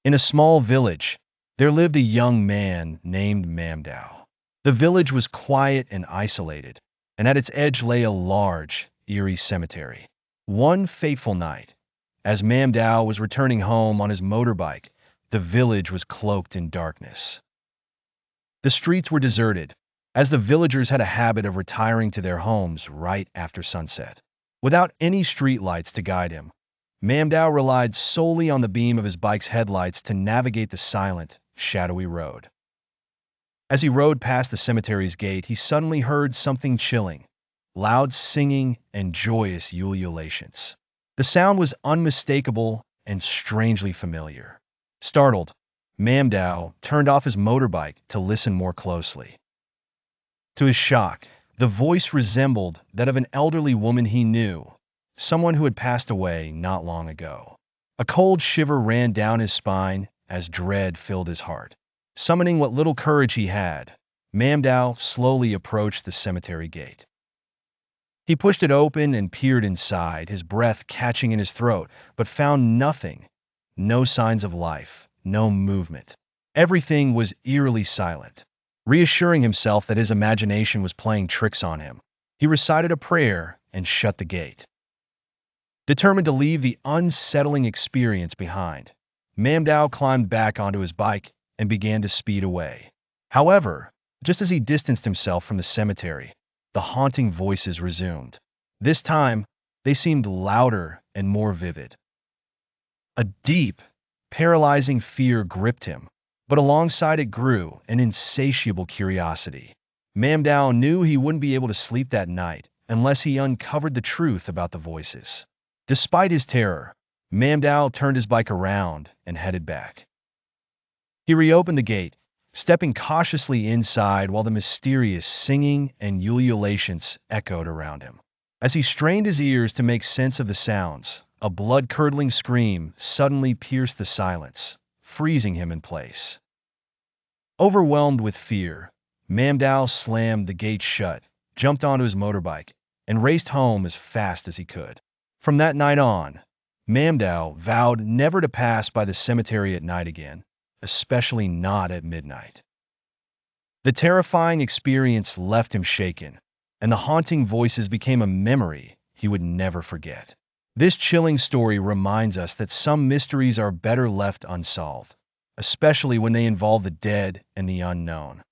In a small village, there lived a young man named Mamdao. The village was quiet and isolated, and at its edge lay a large, eerie cemetery. One fateful night, as Mamdao was returning home on his motorbike, the village was cloaked in darkness. The streets were deserted, as the villagers had a habit of retiring to their homes right after sunset. Without any streetlights to guide him, Mamdao relied solely on the beam of his bike's headlights to navigate the silent, shadowy road. As he rode past the cemetery's gate, he suddenly heard something chilling: loud singing and joyous ululations. The sound was unmistakable and strangely familiar. Startled, Mamdao turned off his motorbike to listen more closely. To his shock, the voice resembled that of an elderly woman he knew, someone who had passed away not long ago. A cold shiver ran down his spine as dread filled his heart. Summoning what little courage he had, Mamdao slowly approached the cemetery gate. He pushed it open and peered inside, his breath catching in his throat, but found nothing. No signs of life, no movement. Everything was eerily silent. Reassuring himself that his imagination was playing tricks on him, he recited a prayer and shut the gate. Determined to leave the unsettling experience behind, Mamdao climbed back onto his bike and began to speed away. However, just as he distanced himself from the cemetery, the haunting voices resumed. This time, they seemed louder and more vivid. A deep, paralyzing fear gripped him, but alongside it grew an insatiable curiosity. Mamdao knew he wouldn't be able to sleep that night unless he uncovered the truth about the voices. Despite his terror, Mamdao turned his bike around and headed back. He reopened the gate, stepping cautiously inside while the mysterious singing and ululations echoed around him. As he strained his ears to make sense of the sounds, a blood-curdling scream suddenly pierced the silence, freezing him in place. Overwhelmed with fear, Mamdao slammed the gate shut, jumped onto his motorbike, and raced home as fast as he could. From that night on, Mamdao vowed never to pass by the cemetery at night again, especially not at midnight. The terrifying experience left him shaken, and the haunting voices became a memory he would never forget. This chilling story reminds us that some mysteries are better left unsolved, especially when they involve the dead and the unknown.